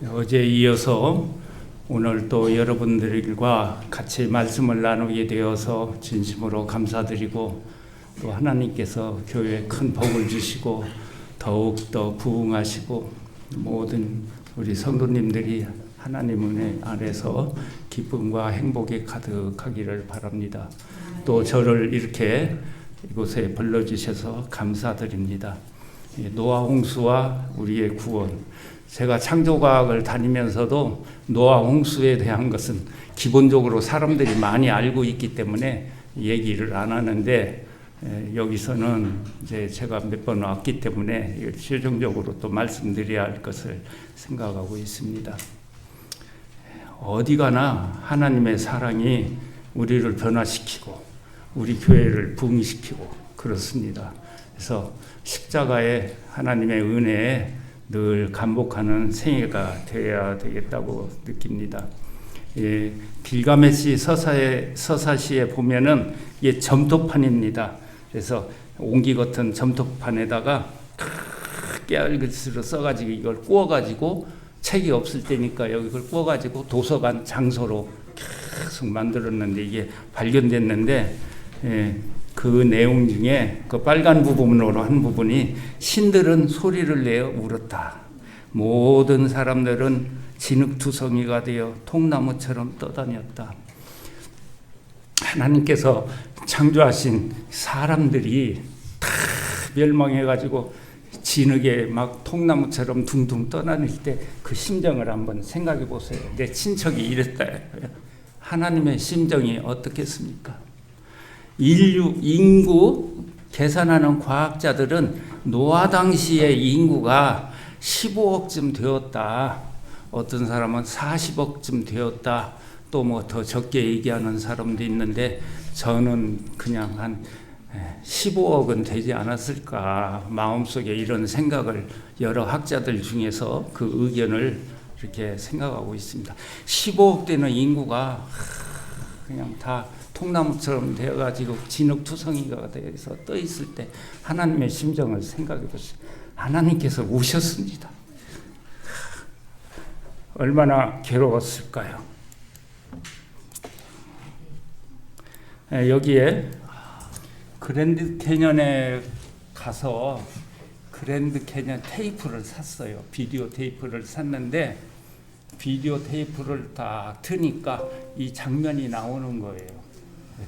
어제 이어서 오늘 또 여러분들과 같이 말씀을 나누게 되어서 진심으로 감사드리고, 또 하나님께서 교회에 큰 복을 주시고 더욱더 부흥하시고 모든 우리 성도님들이 하나님 은혜 안에서 기쁨과 행복에 가득하기를 바랍니다. 또 저를 이렇게 이곳에 불러주셔서 감사드립니다. 노아 홍수와 우리의 구원, 제가 창조과학을 다니면서도 노아 홍수에 대한 것은 기본적으로 사람들이 많이 알고 있기 때문에 얘기를 안 하는데, 여기서는 이제 제가 몇 번 왔기 때문에 최종적으로 또 말씀드려야 할 것을 생각하고 있습니다. 어디 가나 하나님의 사랑이 우리를 변화시키고 우리 교회를 부흥시키고 그렇습니다. 그래서 십자가의 하나님의 은혜에 늘 감복하는 생애가 되어야 되겠다고 느낍니다. 길가메시 서사시에 보면은 이게 점토판입니다. 그래서 옹기 같은 점토판에다가 크게 알글씨로 써가지고 이걸 구워가지고, 책이 없을 때니까 여기를 구워가지고 도서관 장소로 계속 만들었는데, 이게 발견됐는데, 그 내용 중에 그 빨간 부분으로 한 부분이 신들은 소리를 내어 울었다. 모든 사람들은 진흙투성이가 되어 통나무처럼 떠다녔다. 하나님께서 창조하신 사람들이 다 멸망해가지고 진흙에 막 통나무처럼 둥둥 떠다닐 때 그 심정을 한번 생각해 보세요. 내 친척이 이랬다. 하나님의 심정이 어떻겠습니까? 인구 계산하는 과학자들은 노아 당시의 인구가 15억쯤 되었다. 어떤 사람은 40억쯤 되었다. 또 뭐 더 적게 얘기하는 사람도 있는데, 저는 그냥 한 15억은 되지 않았을까, 마음속에 이런 생각을 여러 학자들 중에서 그 의견을 이렇게 생각하고 있습니다. 15억 되는 인구가 그냥 다 통나무처럼 되어가지고 진흙투성이가 되어서 떠 있을 때 하나님의 심정을 생각해 보세요. 하나님께서 우셨습니다. 얼마나 괴로웠을까요? 여기에 그랜드 캐년에 가서 그랜드 캐년 테이프를 샀어요. 비디오 테이프를 샀는데, 비디오 테이프를 다 트니까 이 장면이 나오는 거예요.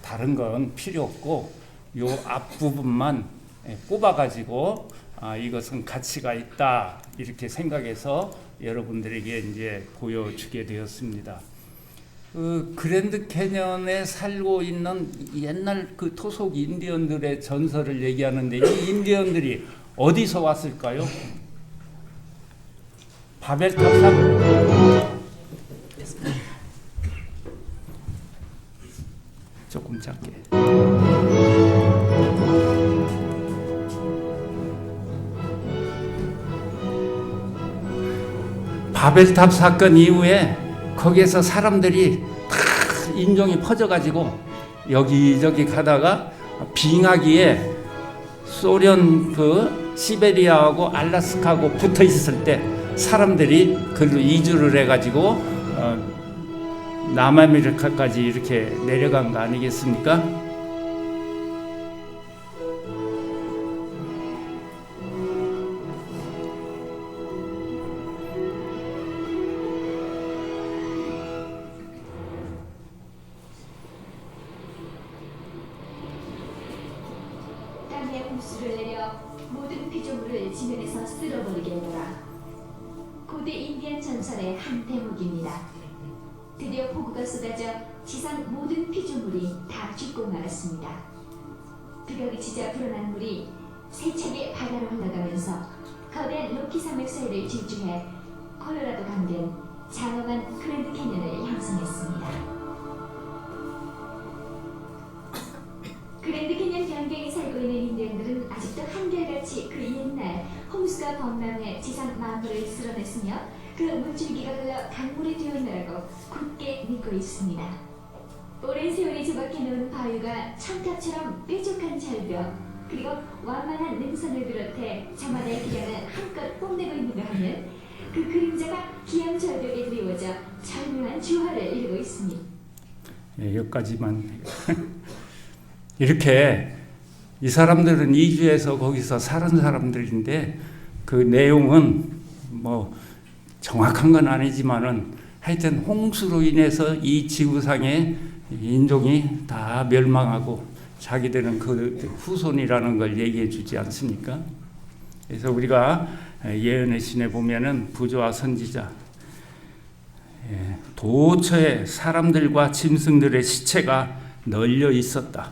다른 건 필요 없고 요 앞부분만 뽑아가지고 이것은 가치가 있다 이렇게 생각해서 여러분들에게 이제 보여주게 되었습니다. 그 그랜드 캐년에 살고 있는 옛날 그 토속 인디언들의 전설을 얘기하는데, 이 인디언들이 어디서 왔을까요? 바벨탑 조금 작게. 바벨탑 사건 이후에 거기에서 사람들이 다 인종이 퍼져가지고 여기저기 가다가 빙하기에 소련 그 시베리아하고 알라스카하고 붙어 있을 때 사람들이 그걸로 이주를 해가지고 남아메리카까지 이렇게 내려간 거 아니겠습니까? 땅에 홍수를 내려 모든 피조물을 지면에서 쓸어버리게 하더라. 고대 인디안 전설의 한 대목입니다. 드디어 폭우가 쏟아져 지상 모든 피조물이 다 죽고 말았습니다. 비가 그치자 불어난 물이 세차게 바다로 흘러가면서 거대한 로키 산맥 사이를 질주해 콜로라도 강변 장엄한 그랜드 캐년을 형성했습니다. 그랜드 캐년 변경에 살고 있는 인디언들은 아직도 한결같이 그 옛날 홍수가 범람해 지상 만물을 쓸어냈으며 그 물줄기가 흘러 강물이 되어있느라고 굳게 믿고 있습니다. 오랜 세월이 조각해 놓은 바위가 천탑처럼 뾰족한 절벽, 그리고 완만한 능선을 비롯해 저마다의 기량을 한껏 뽐내고 있는가 하면 그 그 그림자가 기암절벽에 드리워져 절묘한 조화를 이루고 있습니다. 예, 여기까지만. 이렇게 이 사람들은 이주해서 거기서 사는 사람들인데 그 내용은 뭐 정확한 건 아니지만은 하여튼 홍수로 인해서 이 지구상의 인종이 다 멸망하고 자기들은 그 후손이라는 걸 얘기해 주지 않습니까? 그래서 우리가 예언의 신에 보면은 부조와 선지자, 도처에 사람들과 짐승들의 시체가 널려 있었다.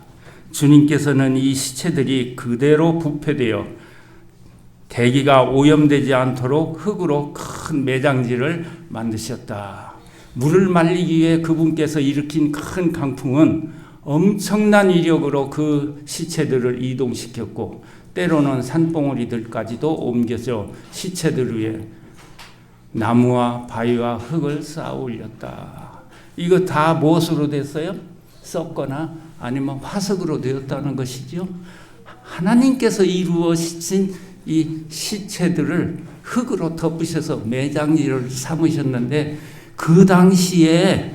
주님께서는 이 시체들이 그대로 부패되어 대기가 오염되지 않도록 흙으로 큰 매장지를 만드셨다. 물을 말리기 위해 그분께서 일으킨 큰 강풍은 엄청난 위력으로 그 시체들을 이동시켰고 때로는 산봉우리들까지도 옮겨져 시체들 위에 나무와 바위와 흙을 쌓아 올렸다. 이거 다 무엇으로 됐어요? 썩거나 아니면 화석으로 되었다는 것이죠. 하나님께서 이루어진 이 시체들을 흙으로 덮으셔서 매장지를 삼으셨는데 그 당시에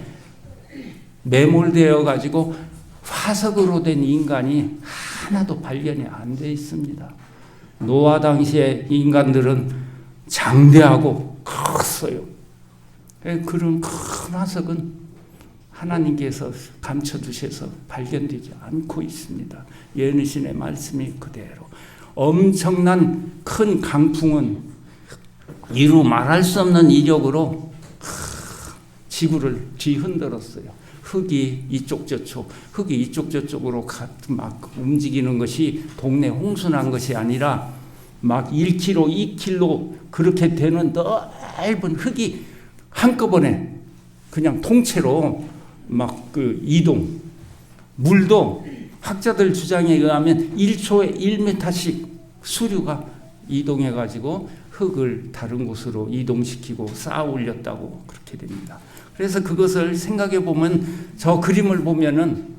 매몰되어 가지고 화석으로 된 인간이 하나도 발견이 안 돼 있습니다. 노아 당시의 인간들은 장대하고 컸어요. 그런 큰 화석은 하나님께서 감춰두셔서 발견되지 않고 있습니다. 예언의 말씀이 그대로. 엄청난 큰 강풍은 이루 말할 수 없는 이력으로 지구를 뒤흔들었어요. 흙이 이쪽 저쪽, 흙이 이쪽 저쪽으로 막 움직이는 것이 동네 홍수난 것이 아니라 막 1km, 2km 그렇게 되는 넓은 흙이 한꺼번에 그냥 통째로 막 그 이동. 물도 학자들 주장에 의하면 1초에 1m씩 수류가 이동해가지고 흙을 다른 곳으로 이동시키고 쌓아 올렸다고 그렇게 됩니다. 그래서 그것을 생각해 보면 저 그림을 보면은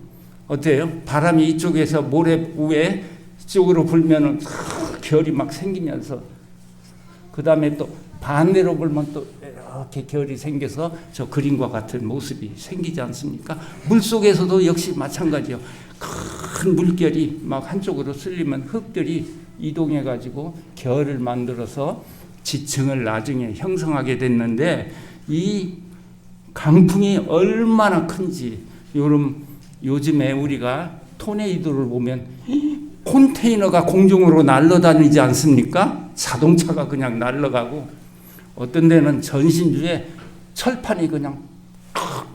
어때요? 바람이 이쪽에서 모래 위에 이쪽으로 불면은 결이 막 생기면서 그 다음에 또 반대로 불면 또 이렇게 결이 생겨서 저 그림과 같은 모습이 생기지 않습니까? 물속에서도 역시 마찬가지요. 큰 물결이 막 한쪽으로 쓸리면 흙들이 이동해 가지고 결을 만들어서 지층을 나중에 형성하게 됐는데 이 강풍이 얼마나 큰지 요즘에 우리가 토네이도를 보면 컨테이너가 공중으로 날아다니지 않습니까? 자동차가 그냥 날아가고 어떤 데는 전신주에 철판이 그냥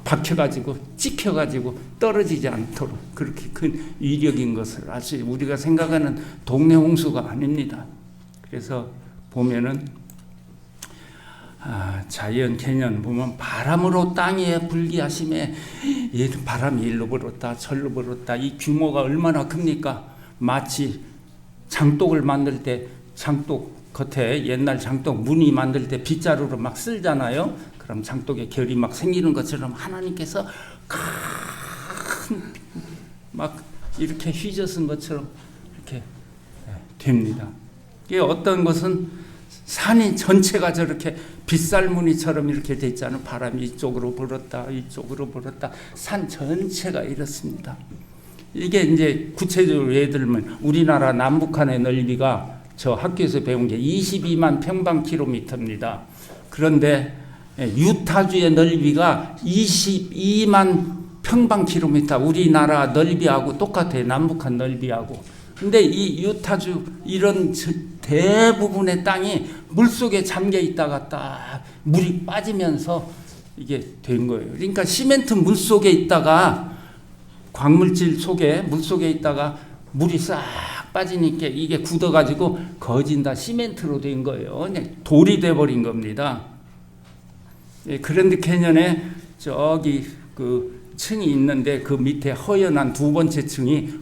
박혀가지고 찍혀가지고 떨어지지 않도록 그렇게 큰 위력인 것을 알 수 있어요. 우리가 생각하는 동네 홍수가 아닙니다. 그래서 보면은 자연 개념 보면 바람으로 땅에 불기하심에 바람이 일로 불었다 절로 불었다. 이 규모가 얼마나 큽니까? 마치 장독을 만들 때 장독 겉에 옛날 장독 무늬 만들 때 빗자루로 막 쓸잖아요. 그럼 장독에 결이 막 생기는 것처럼 하나님께서 큰 막 이렇게 휘젓은 것처럼 이렇게 됩니다. 이게 어떤 것은 산이 전체가 저렇게 빗살무늬처럼 이렇게 돼 있잖아요. 바람이 이쪽으로 불었다 이쪽으로 불었다 산 전체가 이렇습니다. 이게 이제 구체적으로 예를 들면 우리나라 남북한의 넓이가 저 학교에서 배운 게 22만 평방킬로미터입니다. 그런데 유타주의 넓이가 22만 평방킬로미터, 우리나라 넓이하고 똑같아요. 남북한 넓이하고. 근데 이 유타주 이런 대부분의 땅이 물속에 잠겨 있다가 딱 물이 빠지면서 이게 된 거예요. 그러니까 시멘트 물속에 있다가 광물질 속에 물속에 있다가 물이 싹 빠지니까 이게 굳어가지고 거진다 시멘트로 된 거예요. 그냥 돌이 돼버린 겁니다. 그랜드 캐년에 저기 그 층이 있는데 그 밑에 허연한 두 번째 층이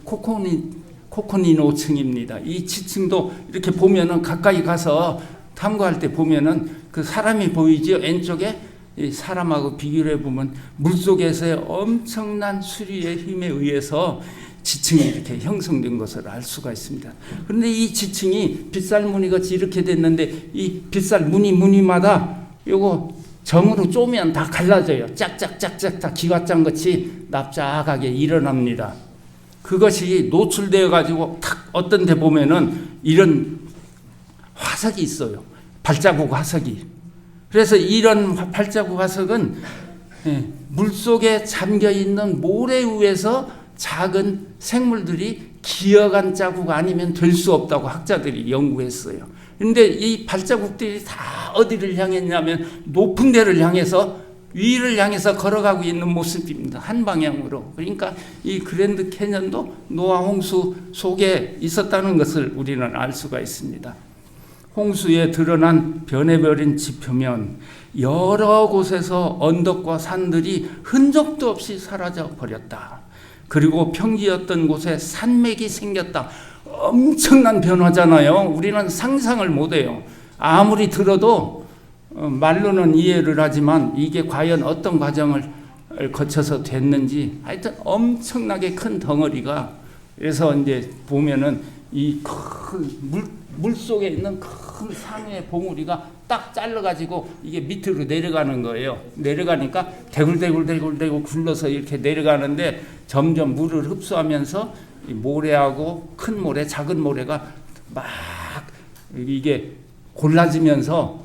코코니노 층입니다. 이 지층도 이렇게 보면은 가까이 가서 탐구할 때 보면은 그 사람이 보이죠. 왼쪽에 이 사람하고 비교를 해보면 물속에서의 엄청난 수리의 힘에 의해서 지층이 이렇게 형성된 것을 알 수가 있습니다. 그런데 이 지층이 빗살무늬 같이 이렇게 됐는데 이 빗살 무늬마다 요거 점으로 쪼면 다 갈라져요. 짝짝짝짝 다 기와장같이 납작하게 일어납니다. 그것이 노출되어 가지고 탁 어떤 데 보면은 이런 화석이 있어요. 발자국 화석이. 그래서 이런 발자국 화석은 물속에 잠겨 있는 모래 위에서 작은 생물들이 기어간 자국 아니면 될 수 없다고 학자들이 연구했어요. 그런데 이 발자국들이 다 어디를 향했냐면 높은 데를 향해서 위를 향해서 걸어가고 있는 모습입니다. 한 방향으로. 그러니까 이 그랜드 캐년도 노아 홍수 속에 있었다는 것을 우리는 알 수가 있습니다. 홍수에 드러난 변해버린 지표면 여러 곳에서 언덕과 산들이 흔적도 없이 사라져 버렸다. 그리고 평지였던 곳에 산맥이 생겼다. 엄청난 변화잖아요. 우리는 상상을 못해요. 아무리 들어도 말로는 이해를 하지만 이게 과연 어떤 과정을 거쳐서 됐는지 하여튼 엄청나게 큰 덩어리가, 그래서 이제 보면은 이 큰 물 속에 있는 큰 산의 봉우리가 딱 잘라가지고 이게 밑으로 내려가는 거예요. 내려가니까 대굴대굴 굴러서 이렇게 내려가는데 점점 물을 흡수하면서 이 모래하고 큰 모래, 작은 모래가 막 이게 골라지면서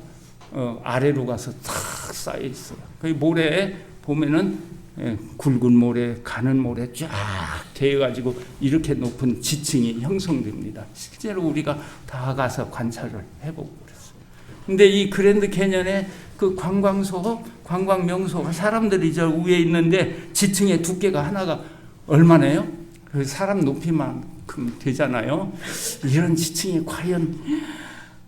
아래로 가서 탁 쌓여 있어요. 그 모래에 보면은 굵은 모래, 가는 모래 쫙 되어가지고 이렇게 높은 지층이 형성됩니다. 실제로 우리가 다 가서 관찰을 해보고 그랬어요. 근데 이 그랜드 캐년의 그 관광 명소가 사람들이 저 위에 있는데 지층의 두께가 하나가 얼마나요? 그 사람 높이만큼 되잖아요. 이런 지층이 과연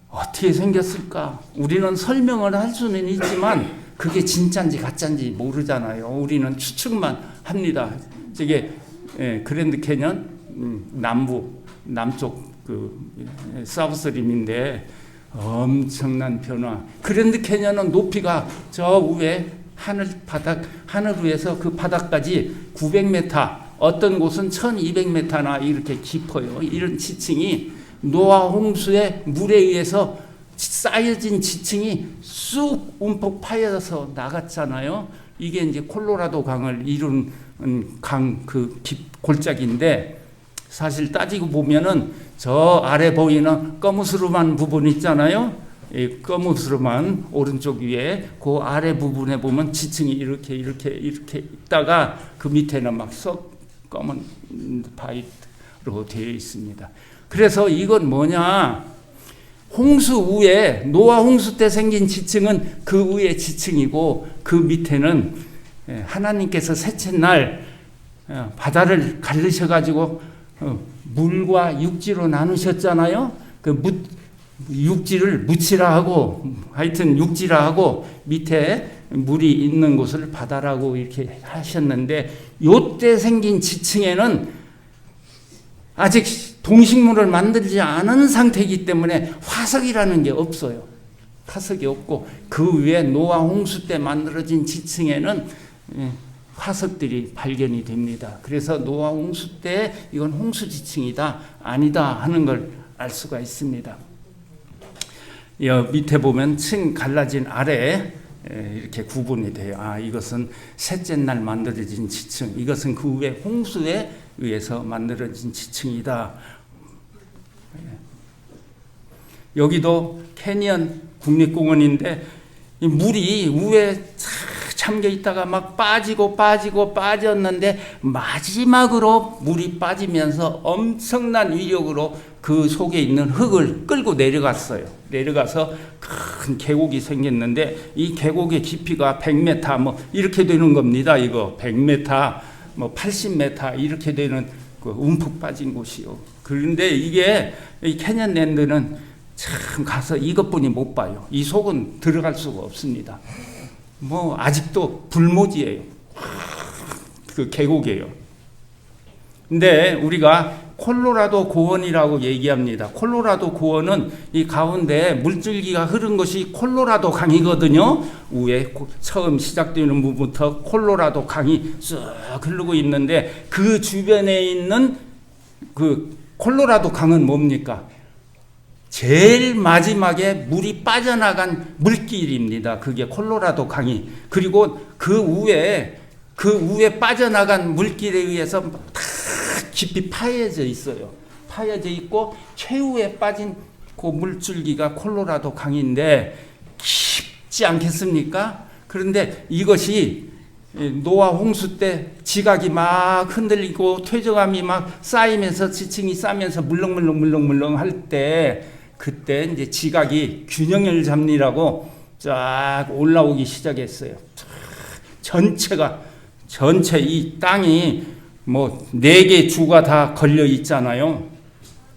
어떻게 생겼을까? 우리는 설명을 할 수는 있지만 그게 진짜인지 가짜인지 모르잖아요. 우리는 추측만 합니다. 저게 그랜드 캐년 남쪽 그 사우스림인데 엄청난 변화. 그랜드 캐년은 높이가 저 위에 하늘 위에서 그 바닥까지 900m, 어떤 곳은 1200m나 이렇게 깊어요. 이런 지층이 노아 홍수의 물에 의해서 쌓여진 지층이 쑥 움푹 파여서 나갔잖아요. 이게 이제 콜로라도 강을 이룬 강 그 골짜기인데, 사실 따지고 보면은 저 아래 보이는 거무스름한 부분 있잖아요. 이 거무스름한 오른쪽 위에 그 아래 부분에 보면 지층이 이렇게 있다가 그 밑에는 막 썩 검은 바위로 되어 있습니다. 그래서 이건 뭐냐? 홍수 위에, 노아 홍수 때 생긴 지층은 그 위에 지층이고 그 밑에는 하나님께서 셋째 날 바다를 가르셔가지고 물과 육지로 나누셨잖아요. 그 육지를 묻히라 하고, 하여튼 육지라 하고 밑에 물이 있는 곳을 바다라고 이렇게 하셨는데, 요때 생긴 지층에는 아직 동식물을 만들지 않은 상태이기 때문에 화석이라는 게 없어요. 화석이 없고 그 위에 노아 홍수 때 만들어진 지층에는 화석들이 발견이 됩니다. 그래서 노아 홍수 때 이건 홍수 지층이다 아니다 하는 걸 알 수가 있습니다. 밑에 보면 층 갈라진 아래 이렇게 구분이 돼요. 아, 이것은 셋째 날 만들어진 지층, 이것은 그 위에 홍수에 의해서 만들어진 지층이다. 여기도 캐니언 국립공원인데 이 물이 위에 잠겨 있다가 막 빠졌는데 마지막으로 물이 빠지면서 엄청난 위력으로 그 속에 있는 흙을 끌고 내려갔어요. 내려가서 큰 계곡이 생겼는데 이 계곡의 깊이가 100m 뭐 이렇게 되는 겁니다. 이거 100m 뭐 80m 이렇게 되는 그 움푹 빠진 곳이요. 그런데 이게 이 캐년랜드는 참 가서 이것뿐이 못 봐요. 이 속은 들어갈 수가 없습니다. 뭐 아직도 불모지예요. 그 계곡이에요. 근데 우리가 콜로라도 고원이라고 얘기합니다. 콜로라도 고원은 이 가운데 물줄기가 흐른 것이 콜로라도 강이거든요. 위에 처음 시작되는 부분부터 콜로라도 강이 쭉 흐르고 있는데 그 주변에 있는 그 콜로라도 강은 뭡니까? 제일 마지막에 물이 빠져나간 물길입니다. 그게 콜로라도 강이. 그리고 그 위에 빠져나간 물길에 의해서 다 깊이 파여져 있어요. 파여져 있고 최후에 빠진 그 물줄기가 콜로라도 강인데 깊지 않겠습니까? 그런데 이것이 노아 홍수 때 지각이 막 흔들리고 퇴적함이 막 쌓이면서 지층이 쌓이면서 물렁물렁 할 때 그때 이제 지각이 균형을 잡니라고 쫙 올라오기 시작했어요. 전체 이 땅이 뭐 4개 주가 다 걸려 있잖아요.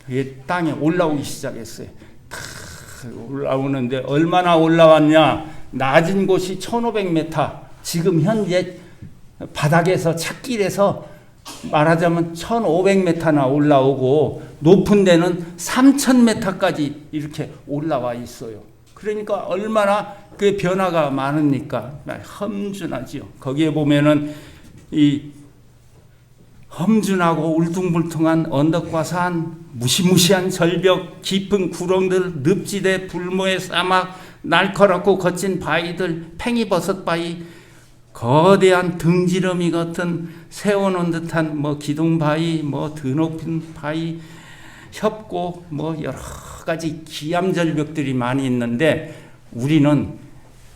이 땅에 올라오기 시작했어요. 탁 올라오는데 얼마나 올라왔냐? 낮은 곳이 1500m, 지금 현재 바닥에서 찻길에서 말하자면 1500m나 올라오고 높은 데는 3000m까지 이렇게 올라와 있어요. 그러니까 얼마나 그 변화가 많으니까 험준하지요. 거기에 보면은 이 험준하고 울퉁불퉁한 언덕과 산, 무시무시한 절벽, 깊은 구렁들, 늪지대, 불모의 사막, 날카롭고 거친 바위들, 팽이버섯 바위, 거대한 등지러미 같은 세워놓은 듯한 뭐 기둥바위, 뭐 드높은 바위, 협곡, 뭐 여러 가지 기암절벽들이 많이 있는데 우리는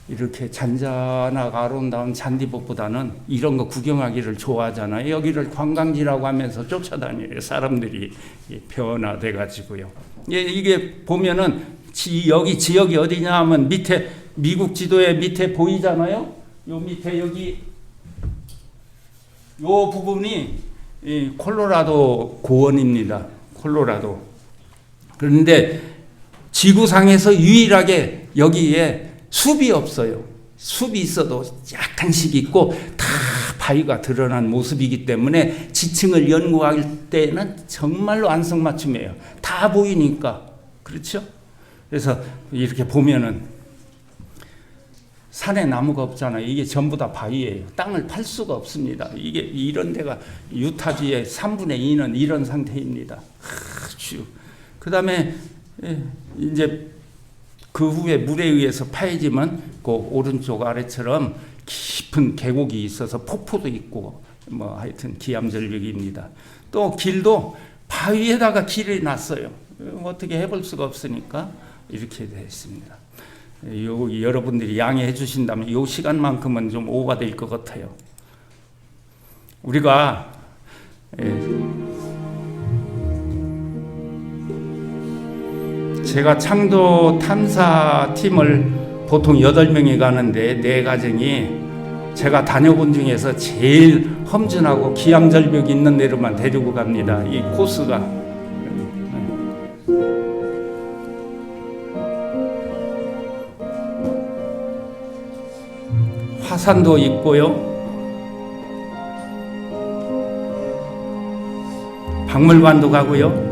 이렇게 잔잔하고 아름다운 잔디밭보다는 이런 거 구경하기를 좋아하잖아요. 여기를 관광지라고 하면서 쫓아다녀요. 사람들이 변화돼 가지고요. 이게 보면은 여기 지역이 어디냐 하면 밑에 미국 지도에 보이잖아요. 요 밑에 여기 요 부분이 콜로라도 고원입니다. 콜로라도. 그런데 지구상에서 유일하게 여기에 숲이 없어요. 숲이 있어도 약간씩 있고 다 바위가 드러난 모습이기 때문에 지층을 연구할 때는 정말로 안성맞춤이에요. 다 보이니까. 그렇죠? 그래서 이렇게 보면은 산에 나무가 없잖아요. 이게 전부 다 바위예요. 땅을 팔 수가 없습니다. 이게 이런 데가 유타주의 3분의 2는 이런 상태입니다. 아주. 그다음에 이제 그 후에 물에 의해서 파여지면 그 오른쪽 아래처럼 깊은 계곡이 있어서 폭포도 있고 뭐 하여튼 기암절벽입니다. 또 길도 바위에다가 길을 놨어요. 어떻게 해볼 수가 없으니까 이렇게 되어 있습니다. 여러분들이 양해해 주신다면 이 시간만큼은 좀 오버될 것 같아요. 우리가 제가 창도 탐사팀을 보통 8명이 가는데 4가정이 제가 다녀본 중에서 제일 험준하고 기암절벽이 있는 데로만 데리고 갑니다. 이 코스가 화산도 있고요. 박물관도 가고요.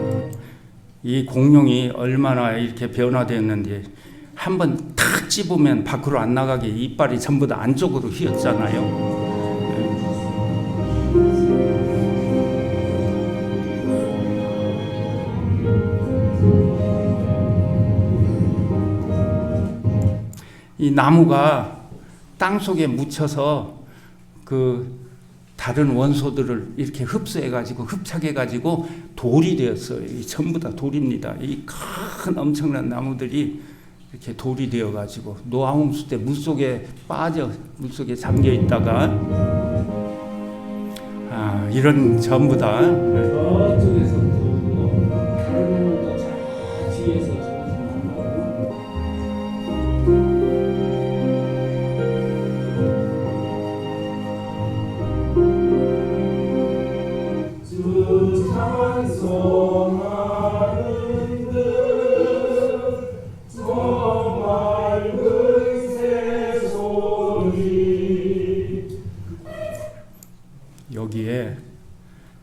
이 공룡이 얼마나 이렇게 변화되었는지 한번 탁 찝으면 밖으로 안 나가게 이빨이 전부 다 안쪽으로 휘었잖아요. 이 나무가 땅 속에 묻혀서 그 다른 원소들을 이렇게 흡수해가지고 흡착해가지고 돌이 되었어요. 이 전부 다 돌입니다. 이 큰 엄청난 나무들이 이렇게 돌이 되어가지고 노아홍수 때 물속에 잠겨 있다가 이런 전부 다 저쪽에서 뒤에서 여기에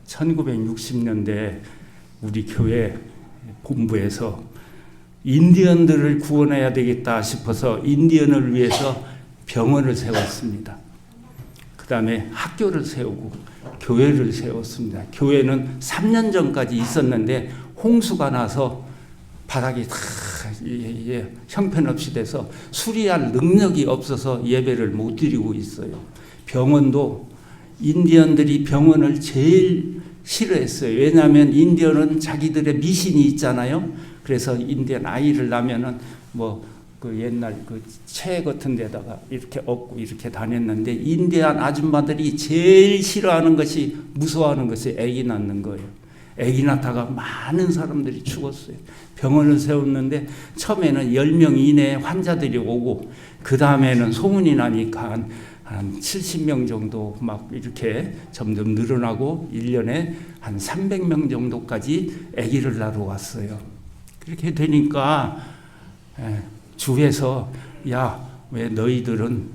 1960년대 우리 교회 본부에서 인디언들을 구원해야 되겠다 싶어서 인디언을 위해서 병원을 세웠습니다. 그 다음에 학교를 세우고 교회를 세웠습니다. 교회는 3년 전까지 있었는데 홍수가 나서 바닥이 다 형편없이 돼서 수리할 능력이 없어서 예배를 못 드리고 있어요. 병원도 인디언들이 병원을 제일 싫어했어요. 왜냐하면 인디언은 자기들의 미신이 있잖아요. 그래서 인디언 아이를 낳으면은 그 옛날 그 채 같은 데다가 이렇게 업고 이렇게 다녔는데, 인디안 아줌마들이 제일 싫어하는 것이, 무서워하는 것이 아기 낳는 거예요. 아기 낳다가 많은 사람들이 죽었어요. 병원을 세웠는데 처음에는 10명 이내에 환자들이 오고, 그 다음에는 소문이 나니까 한 70명 정도 막 이렇게 점점 늘어나고 1년에 한 300명 정도까지 아기를 낳으러 왔어요. 그렇게 되니까 주에서 야, 왜 너희들은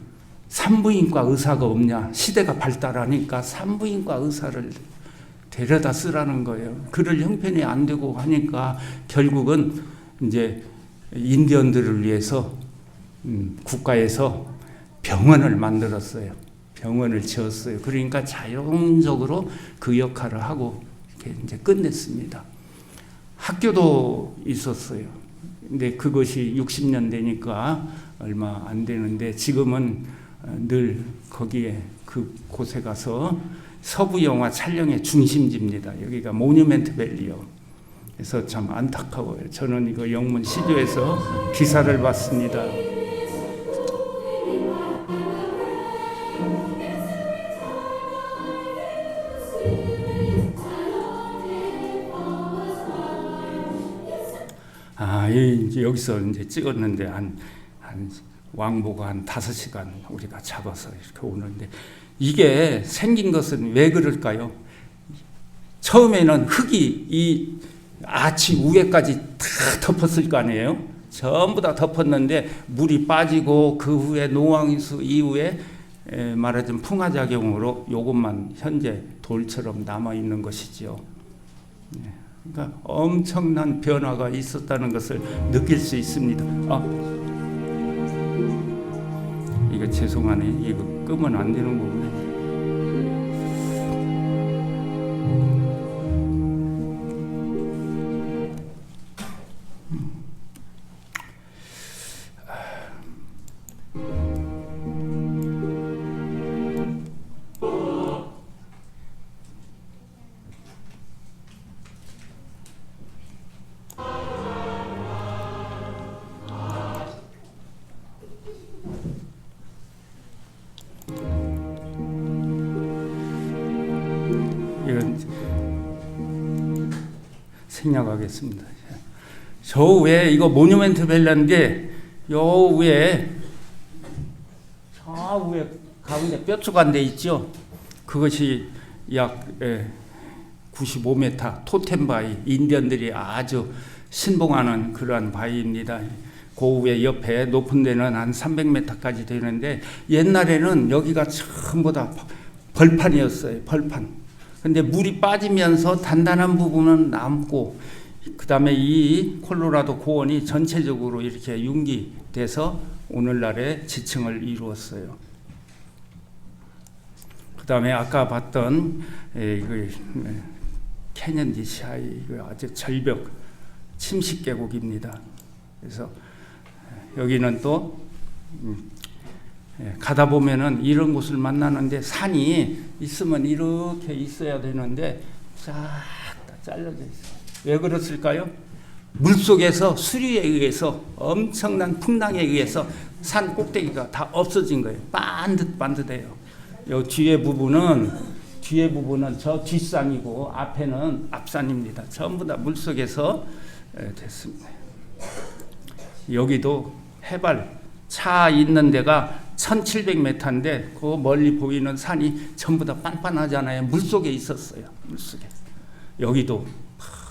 산부인과 의사가 없냐? 시대가 발달하니까 산부인과 의사를 데려다 쓰라는 거예요. 그럴 형편이 안 되고 하니까 결국은 이제 인디언들을 위해서 국가에서 병원을 만들었어요. 병원을 지었어요. 그러니까 자연적으로 그 역할을 하고 이렇게 이제 끝냈습니다. 학교도 있었어요. 근데 그것이 60년 되니까 얼마 안 되는데, 지금은 늘 거기에 그곳에 가서 서부 영화 촬영의 중심지입니다. 여기가 모뉴멘트 밸리요. 그래서 참 안타까워요. 저는 이거 영문 시조에서 기사를 봤습니다. 이제 여기서 이제 찍었는데 한 왕복가 한 5시간 우리가 잡아서 이렇게 오는데, 이게 생긴 것은 왜 그럴까요? 처음에는 흙이 이 아치 위에까지 다 덮었을 거 아니에요? 전부 다 덮었는데 물이 빠지고 그 후에 노왕수 이후에 말하자면 풍화작용으로 이것만 현재 돌처럼 남아있는 것이죠. 그러니까 엄청난 변화가 있었다는 것을 느낄 수 있습니다. 이거 죄송하네. 이거 끄면 안 되는 거구나. 생략하겠습니다. 저 위에 이거 모뉴멘트 밸리인데, 요 위에 저 위에 가운데 뾰족한 데 있죠. 그것이 약 95m 토템 바위, 인디언들이 아주 신봉하는 그러한 바위입니다. 그 위에 옆에 높은 데는 한 300m까지 되는데, 옛날에는 여기가 전부 다 벌판이었어요. 벌판. 근데 물이 빠지면서 단단한 부분은 남고, 그 다음에 이 콜로라도 고원이 전체적으로 이렇게 융기돼서 오늘날의 지층을 이루었어요. 그 다음에 아까 봤던 캐년 디시아이 아주 절벽 침식 계곡입니다. 그래서 여기는 또 가다 보면은 이런 곳을 만나는데, 산이 있으면 이렇게 있어야 되는데 싹 다 잘려져 있어요. 왜 그렇을까요? 물속에서 수류에 의해서, 엄청난 풍랑에 의해서 산 꼭대기가 다 없어진 거예요. 반듯반듯해요. 요 뒤에 부분은 저 뒷산이고 앞에는 앞산입니다. 전부 다 물속에서 됐습니다. 여기도 해발 차 있는 데가 1700m인데 그 멀리 보이는 산이 전부 다 빤빤하잖아요. 물속에 있었어요. 물속에. 여기도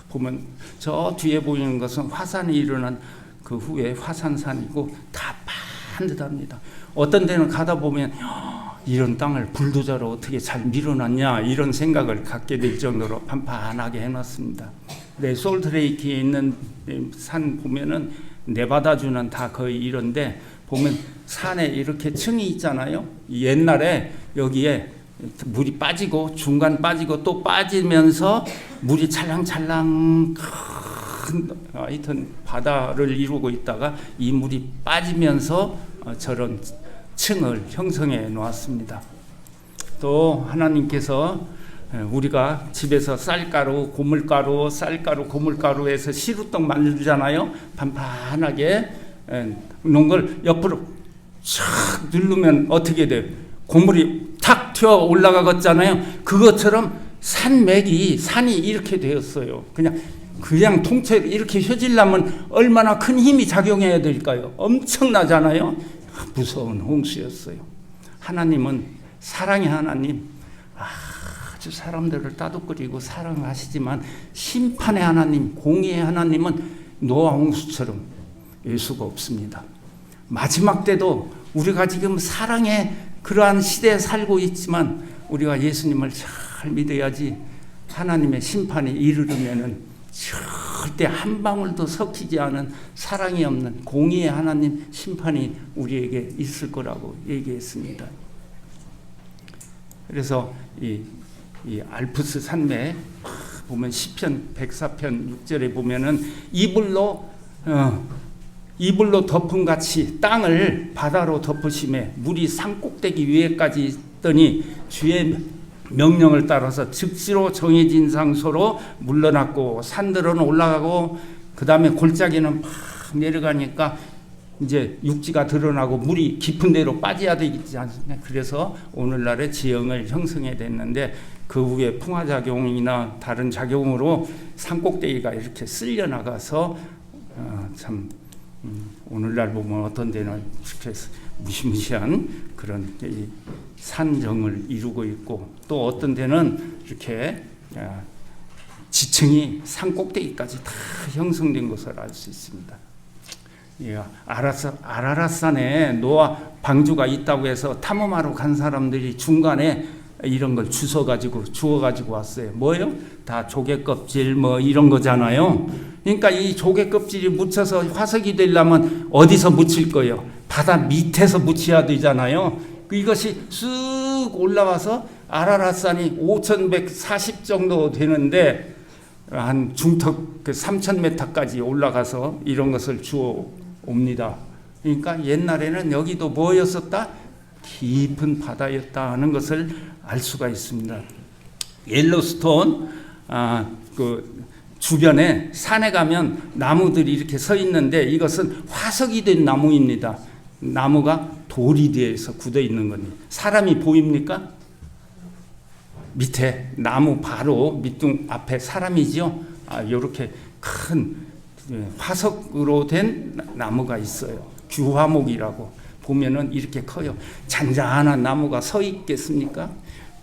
보면 저 뒤에 보이는 것은 화산이 일어난 그 후에 화산산이고 다 반듯합니다. 어떤 데는 가다 보면 이런 땅을 불도저로 어떻게 잘 밀어놨냐, 이런 생각을 갖게 될 정도로 판판하게 해놨습니다. 네, 솔트레이크에 있는 산 보면은 네바다주는 다 거의 이런데, 보면 산에 이렇게 층이 있잖아요. 옛날에 여기에 물이 빠지고 중간 빠지고 또 빠지면서 물이 찰랑찰랑 큰 하여튼 바다를 이루고 있다가 이 물이 빠지면서 저런 층을 형성해 놓았습니다. 또 하나님께서 우리가 집에서 쌀가루, 고물가루에서 시루떡 만들잖아요. 반반하게 놓은 걸 옆으로 촥 누르면 어떻게 돼요? 고물이 탁 튀어 올라가겠잖아요. 그것처럼 산이 이렇게 되었어요. 그냥 통째로 이렇게 펴지려면 얼마나 큰 힘이 작용해야 될까요? 엄청나잖아요. 무서운 홍수였어요. 하나님은 사랑의 하나님, 아주 사람들을 따뜻거리고 사랑하시지만 심판의 하나님, 공의의 하나님은 노아 홍수처럼 일 수가 없습니다. 마지막 때도 우리가 지금 사랑의 그러한 시대에 살고 있지만 우리가 예수님을 잘 믿어야지 하나님의 심판이 이르르면은 절대 한 방울도 섞이지 않은 사랑이 없는 공의의 하나님 심판이 우리에게 있을 거라고 얘기했습니다. 그래서 이 알프스 산맥 보면 시편 104편 6절에 보면은 이불로 덮은 같이 땅을 바다로 덮으심에 물이 산꼭대기 위에까지 있더니 주의 명령을 따라서 즉시로 정해진 장소로 물러났고 산들은 올라가고 그 다음에 골짜기는 막 내려가니까 이제 육지가 드러나고 물이 깊은 데로 빠져야 되지 않습니까? 그래서 오늘날의 지형을 형성해 냈는데 그 후에 풍화작용이나 다른 작용으로 산꼭대기가 이렇게 쓸려 나가서 참 오늘날 보면 어떤 데는 이렇게 무시무시한 그런 산정을 이루고 있고 또 어떤 데는 이렇게 지층이 산꼭대기까지 다 형성된 것을 알 수 있습니다. 아라랏산에 노아 방주가 있다고 해서 탐험하러 간 사람들이 중간에 이런 걸 주워가지고 왔어요. 뭐예요? 다 조개껍질 이런 거잖아요. 그러니까 이 조개껍질이 묻혀서 화석이 되려면 어디서 묻힐 거예요? 바다 밑에서 묻혀야 되잖아요. 이것이 쑥 올라와서 아라랏산이 5,140 정도 되는데 한 중턱 3,000m까지 올라가서 이런 것을 주워 옵니다. 그러니까 옛날에는 여기도 뭐였었다? 깊은 바다였다 하는 것을 알 수가 있습니다. 옐로스톤 그 주변에 산에 가면 나무들이 이렇게 서 있는데 이것은 화석이 된 나무입니다. 나무가 돌이 되어서 굳어 있는 겁니다. 사람이 보입니까? 밑에 나무 바로 밑둥 앞에 사람이죠. 이렇게 큰 화석으로 된 나무가 있어요. 규화목이라고 보면은 이렇게 커요. 잔잔한 나무가 서 있겠습니까?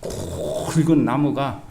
굵은 나무가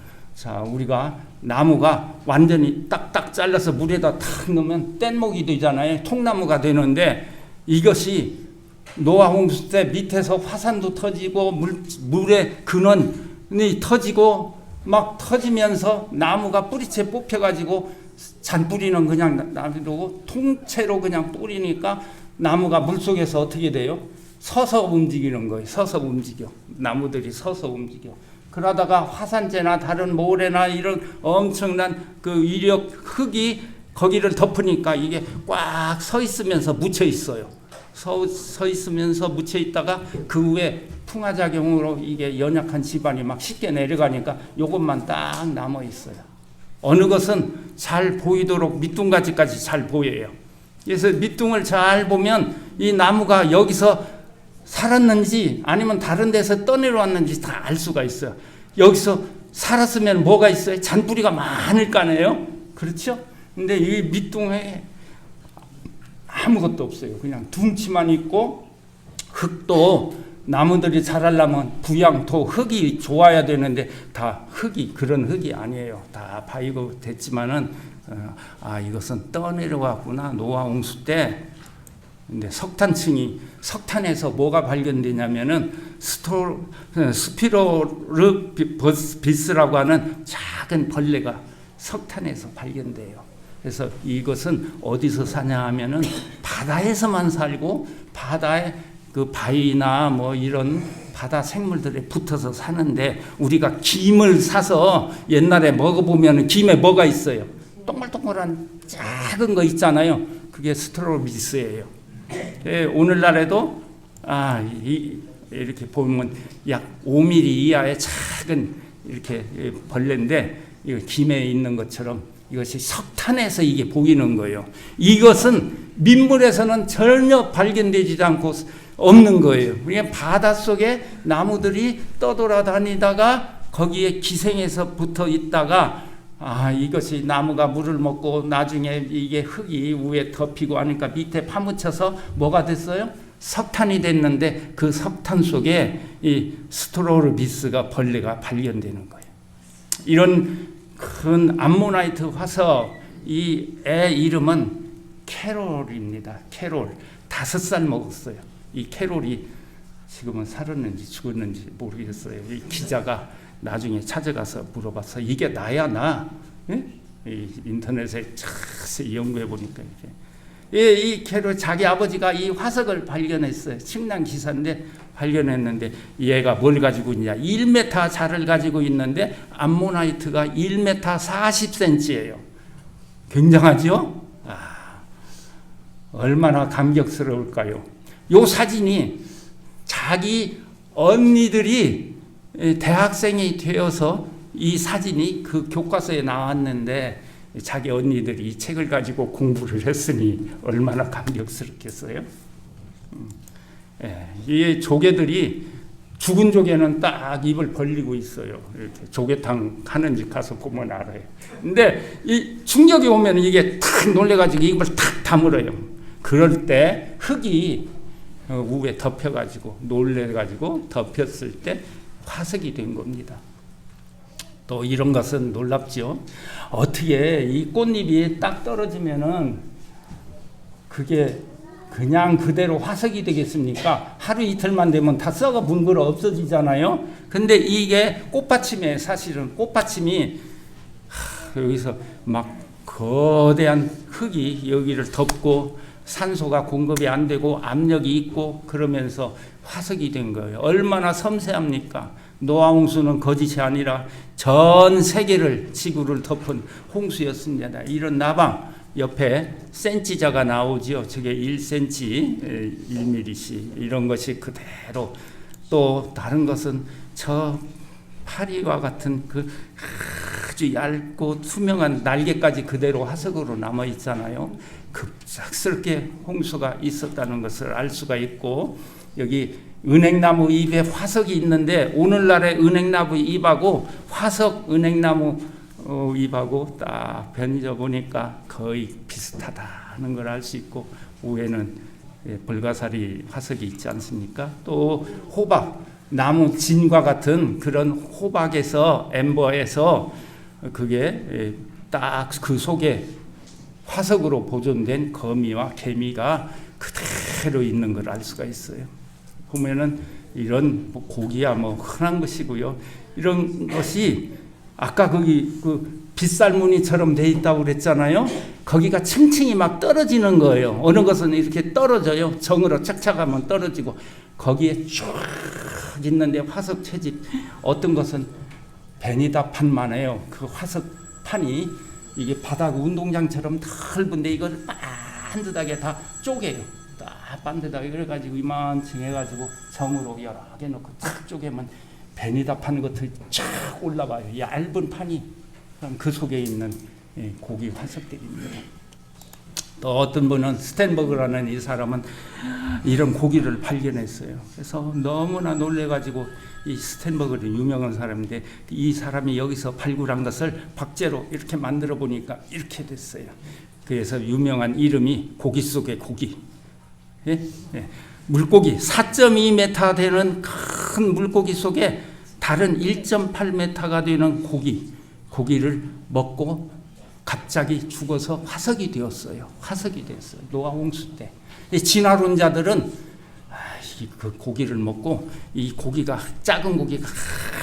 우리가 나무가 완전히 딱딱 잘라서 물에다 탁 넣으면 뗏목이 되잖아요. 통나무가 되는데 이것이 노아 홍수 때 밑에서 화산도 터지고 물의 근원이 터지고 막 터지면서 나무가 뿌리채 뽑혀가지고 잔뿌리는 그냥 놔두고 통째로 그냥 뿌리니까 나무가 물속에서 어떻게 돼요? 서서 움직이는 거예요. 서서 움직여. 나무들이 서서 움직여. 그러다가 화산재나 다른 모래나 이런 엄청난 그 위력 흙이 거기를 덮으니까 이게 꽉 서 있으면서 묻혀 있어요. 서 있으면서 묻혀 있다가 그 후에 풍화작용으로 이게 연약한 지반이 막 쉽게 내려가니까 이것만 딱 남아 있어요. 어느 것은 잘 보이도록 밑둥가지까지 잘 보여요. 그래서 밑둥을 잘 보면 이 나무가 여기서 살았는지 아니면 다른 데서 떠내려왔는지 다 알 수가 있어요. 여기서 살았으면 뭐가 있어요? 잔뿌리가 많을 거 아니에요? 그렇죠? 근데 이 밑둥에 아무것도 없어요. 그냥 둥치만 있고 흙도 나무들이 자라려면 부양토 흙이 좋아야 되는데 다 그런 흙이 아니에요. 다 파이고 됐지만은 이것은 떠내려왔구나. 노아 홍수 때. 근데 석탄에서 뭐가 발견되냐면은 스피로르비스라고 하는 작은 벌레가 석탄에서 발견돼요. 그래서 이것은 어디서 사냐 하면은 바다에서만 살고 바다에 그 바위나 이런 바다 생물들에 붙어서 사는데 우리가 김을 사서 옛날에 먹어보면 김에 뭐가 있어요? 동글동글한 작은 거 있잖아요. 그게 스트로비스예요. 오늘날에도 이렇게 보면 약 5mm 이하의 작은 이렇게 벌레인데 이거 김에 있는 것처럼 이것이 석탄에서 이게 보이는 거예요. 이것은 민물에서는 전혀 발견되지 않고 없는 거예요. 그러니까 바닷속에 나무들이 떠돌아다니다가 거기에 기생해서 붙어 있다가 이것이 나무가 물을 먹고 나중에 이게 흙이 위에 덮이고 하니까 밑에 파묻혀서 뭐가 됐어요? 석탄이 됐는데 그 석탄 속에 이 스트로르비스가 벌레가 발견되는 거예요. 이런 큰 암모나이트 화석, 이 애 이름은 캐롤입니다. 캐롤. 5살 먹었어요. 이 캐롤이 지금은 살았는지 죽었는지 모르겠어요. 이 기자가 나중에 찾아가서 물어봤어. 이게 나야 나? 예? 이 인터넷에 자세히 연구해 보니까 이 캐롤 자기 아버지가 이 화석을 발견했어요. 측량 기사인데 발견했는데 얘가 뭘 가지고 있냐? 1m 자를 가지고 있는데 암모나이트가 1m 40cm예요. 굉장하죠? 얼마나 감격스러울까요? 요 사진이 자기 언니들이 대학생이 되어서 이 사진이 그 교과서에 나왔는데 자기 언니들이 이 책을 가지고 공부를 했으니 얼마나 감격스럽겠어요? 이 조개들이 죽은 조개는 딱 입을 벌리고 있어요. 이렇게 조개탕 하는 집 가서 보면 알아요. 근데 이 충격이 오면 이게 탁 놀래가지고 입을 탁 다물어요. 그럴 때 흙이 위에 덮여가지고 놀래가지고 덮였을 때 화석이 된 겁니다. 또 이런 것은 놀랍죠. 어떻게 이 꽃잎이 딱 떨어지면은 그게 그냥 그대로 화석이 되겠습니까? 하루 이틀만 되면 다 썩어 뭉글어 없어지잖아요. 근데 이게 꽃받침에 사실은 꽃받침이 여기서 막 거대한 흙이 여기를 덮고 산소가 공급이 안 되고 압력이 있고 그러면서 화석이 된 거예요. 얼마나 섬세합니까? 노아 홍수는 거짓이 아니라 전 세계를 지구를 덮은 홍수였습니다. 이런 나방 옆에 센치자가 나오지요. 저게 1cm, 1mm씩 이런 것이 그대로. 또 다른 것은 저 파리와 같은 그 아주 얇고 투명한 날개까지 그대로 화석으로 남아 있잖아요. 급작스럽게 홍수가 있었다는 것을 알 수가 있고, 여기 은행나무 잎에 화석이 있는데 오늘날의 은행나무 잎하고 화석 은행나무 잎하고 딱 변져 보니까 거의 비슷하다는 걸 알 수 있고, 위에는 불가사리 화석이 있지 않습니까? 또 호박, 나무 진과 같은 그런 호박에서 엠버에서 그게 딱 그 속에 화석으로 보존된 거미와 개미가 그대로 있는 걸 알 수가 있어요. 보면은 이런 고기야 뭐 흔한 것이고요. 이런 것이 아까 거기 그 빗살무늬처럼 돼 있다고 그랬잖아요. 거기가 층층이 막 떨어지는 거예요. 어느 것은 이렇게 떨어져요. 정으로 착착하면 떨어지고, 거기에 쭉 있는데 화석 채집. 어떤 것은 베니다판만 해요. 그 화석판이 이게 바닥 운동장처럼 넓은데 이걸 반듯하게 다 쪼개요. 딱 반듯하게 그래가지고 이만층 해가지고 정으로 여러 개 놓고 탁 쪼개면 베니다판 것들이 쫙 올라와요. 얇은 판이. 그럼 그 속에 있는 고기 화석들입니다. 또 어떤 분은 스탠버그라는 이 사람은 이런 고기를 발견했어요. 그래서 너무나 놀래가지고, 이 스탠버그는 유명한 사람인데 이 사람이 여기서 발굴한 것을 박제로 이렇게 만들어 보니까 이렇게 됐어요. 그래서 유명한 이름이 고기 속의 고기. 물고기 4.2m 되는 큰 물고기 속에 다른 1.8m가 되는 고기를 먹고 갑자기 죽어서 화석이 되었어요. 화석이 됐어요. 노아 홍수 때. 진화론자들은 그 고기를 먹고 이 고기가, 작은 고기가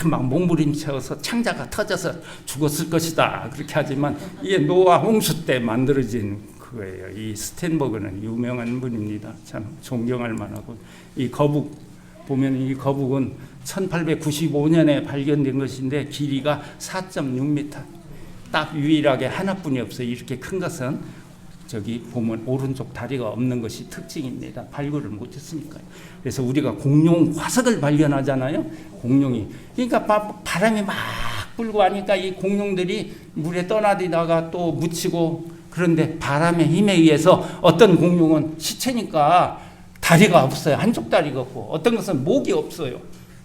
막 몸부림쳐서 창자가 터져서 죽었을 것이다 그렇게 하지만, 이게 노아 홍수 때 만들어진 그거예요. 이 스탠버그는 유명한 분입니다. 참 존경할 만하고, 이 거북 보면 이 거북은 1895년에 발견된 것인데 길이가 4.6m. 딱 유일하게 하나뿐이 없어요. 이렇게 큰 것은 저기 보면 오른쪽 다리가 없는 것이 특징입니다. 발굴을 못했으니까요. 그래서 우리가 공룡 화석을 발견하잖아요. 공룡이. 그러니까 바람이 막 불고 하니까 이 공룡들이 물에 떠나다가 또 묻히고, 그런데 바람의 힘에 의해서 어떤 공룡은 시체니까 다리가 없어요. 한쪽 다리가 없고, 어떤 것은 목이 없어요.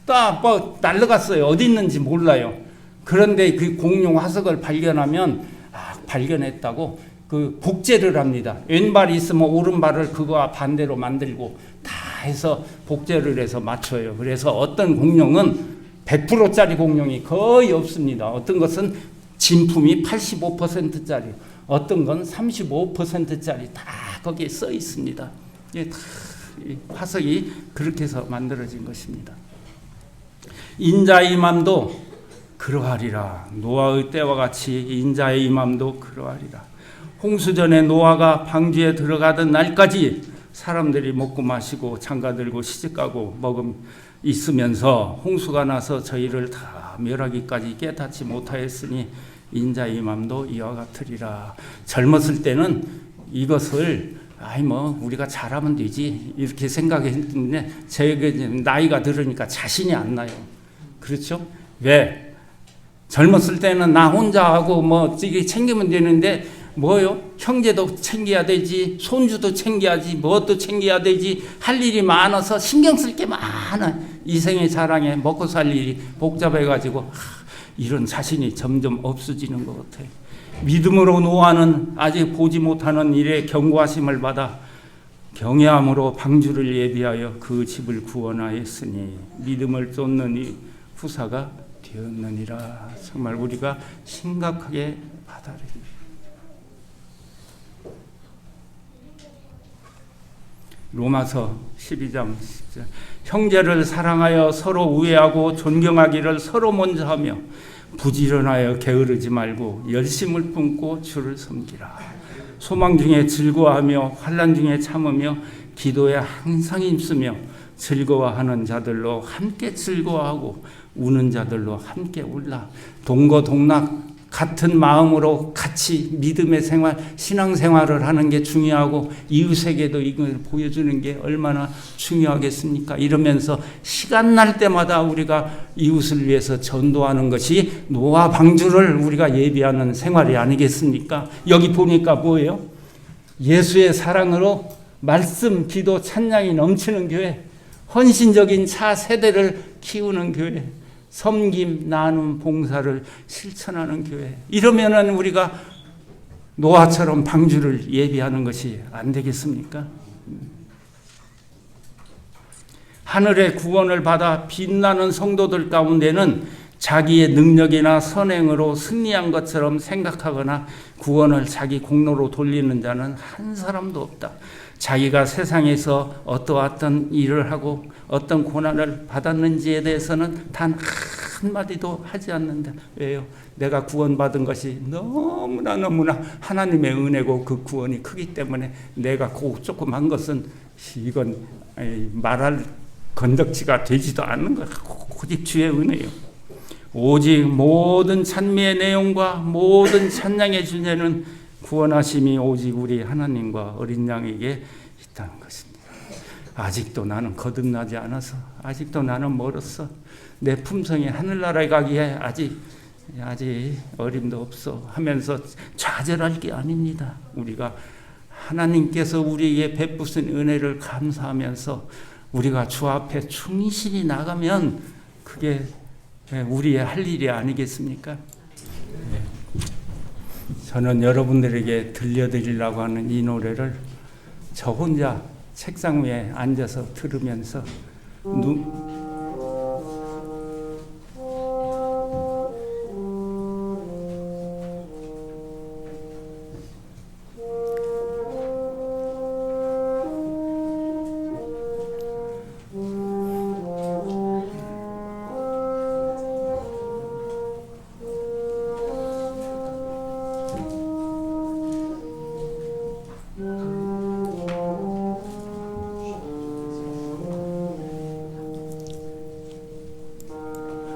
딱 뭐 날아갔어요. 어디 있는지 몰라요. 그런데 그 공룡 화석을 발견하면 발견했다고 그 복제를 합니다. 왼발이 있으면 오른발을 그거와 반대로 만들고 다 해서 복제를 해서 맞춰요. 그래서 어떤 공룡은 100%짜리 공룡이 거의 없습니다. 어떤 것은 진품이 85%짜리, 어떤 건 35%짜리 다 거기에 써 있습니다. 다 화석이 그렇게 해서 만들어진 것입니다. 인자의 임함도 그러하리라. 노아의 때와 같이 인자의 임함도 그러하리라. 홍수전에 노아가 방주에 들어가던 날까지 사람들이 먹고 마시고 장가들고 시집가고 있으면서 홍수가 나서 저희를 다 멸하기까지 깨닫지 못하였으니 인자의 임함도 이와 같으리라. 젊었을 때는 이것을 우리가 잘하면 되지 이렇게 생각했는데 제게 나이가 들으니까 자신이 안 나요. 그렇죠? 왜? 젊었을 때는 나 혼자 하고 이게 챙기면 되는데 뭐요? 형제도 챙겨야 되지, 손주도 챙겨야지, 뭣도 챙겨야 되지, 할 일이 많아서 신경 쓸 게 많아. 이 생의 자랑에 먹고 살 일이 복잡해가지고 이런 자신이 점점 없어지는 것 같아요. 믿음으로 노아는 아직 보지 못하는 일에 경고하심을 받아 경외함으로 방주를 예비하여 그 집을 구원하였으니 믿음을 쫓는 이 후사가 되었느니라. 정말 우리가 심각하게 받아들입니다. 로마서 12장 10절 형제를 사랑하여 서로 우애하고 존경하기를 서로 먼저 하며 부지런하여 게으르지 말고 열심을 품고 주를 섬기라. 소망 중에 즐거워하며 환난 중에 참으며 기도에 항상 힘쓰며 즐거워하는 자들로 함께 즐거워하고 우는 자들로 함께 울라. 동거동락 같은 마음으로 같이 믿음의 생활, 신앙생활을 하는 게 중요하고 이웃에게도 이걸 보여주는 게 얼마나 중요하겠습니까? 이러면서 시간 날 때마다 우리가 이웃을 위해서 전도하는 것이 노아 방주를 우리가 예비하는 생활이 아니겠습니까? 여기 보니까 뭐예요? 예수의 사랑으로 말씀, 기도, 찬양이 넘치는 교회, 헌신적인 차 세대를 키우는 교회, 섬김, 나눔, 봉사를 실천하는 교회. 이러면은 우리가 노아처럼 방주를 예비하는 것이 안 되겠습니까? 하늘의 구원을 받아 빛나는 성도들 가운데는 자기의 능력이나 선행으로 승리한 것처럼 생각하거나 구원을 자기 공로로 돌리는 자는 한 사람도 없다. 자기가 세상에서 어떠한 일을 하고 어떤 고난을 받았는지에 대해서는 단 한마디도 하지 않는다. 왜요? 내가 구원받은 것이 너무나 하나님의 은혜고 그 구원이 크기 때문에 내가 조금 한 것은 이건 말할 건덕지가 되지도 않는 거야. 오직 주의 은혜요. 오직 모든 찬미의 내용과 모든 찬양의 주제는 구원하심이 오직 우리 하나님과 어린 양에게 있다는 것입니다. 아직도 나는 거듭나지 않아서, 아직도 나는 멀었어. 내 품성이 하늘나라에 가기에 아직 어림도 없어 하면서 좌절할 게 아닙니다. 우리가 하나님께서 우리에게 베푸신 은혜를 감사하면서 우리가 주 앞에 충실히 나가면 그게 우리의 할 일이 아니겠습니까? 저는 여러분들에게 들려드리려고 하는 이 노래를 저 혼자 책상 위에 앉아서 들으면서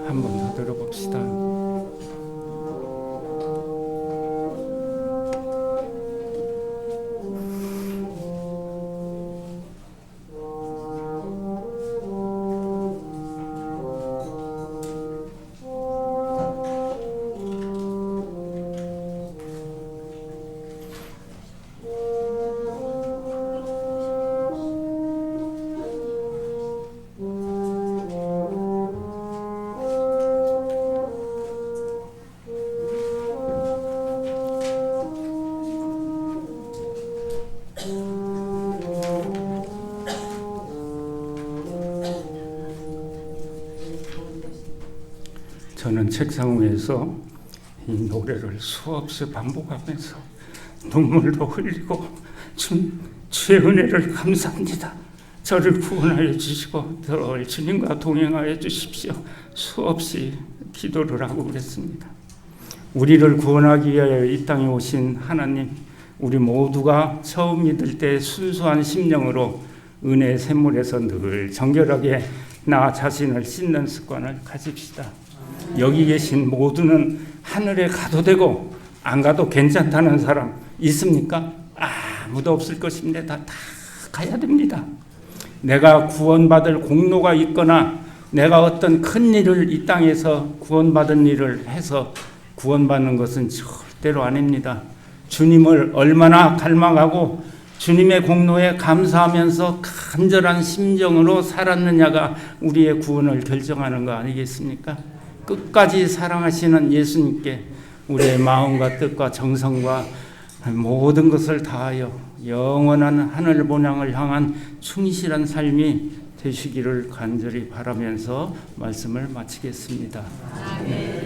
한 번 더 들어봅시다. 우리는 책상 위에서 이 노래를 수없이 반복하면서 눈물도 흘리고 주의 은혜를 감사합니다. 저를 구원하여 주시고 늘 주님과 동행하여 주십시오. 수없이 기도를 하고 그랬습니다. 우리를 구원하기 위하여 이 땅에 오신 하나님, 우리 모두가 처음 믿을 때 순수한 심령으로 은혜의 샘물에서 늘 정결하게 나 자신을 씻는 습관을 가집시다. 여기 계신 모두는 하늘에 가도 되고 안 가도 괜찮다는 사람 있습니까? 아무도 없을 것입니다. 다 가야 됩니다. 내가 구원받을 공로가 있거나 내가 어떤 큰 일을 이 땅에서 구원받은 일을 해서 구원받는 것은 절대로 아닙니다. 주님을 얼마나 갈망하고 주님의 공로에 감사하면서 간절한 심정으로 살았느냐가 우리의 구원을 결정하는 거 아니겠습니까? 끝까지 사랑하시는 예수님께 우리의 마음과 뜻과 정성과 모든 것을 다하여 영원한 하늘 본향을 향한 충실한 삶이 되시기를 간절히 바라면서 말씀을 마치겠습니다. 아멘.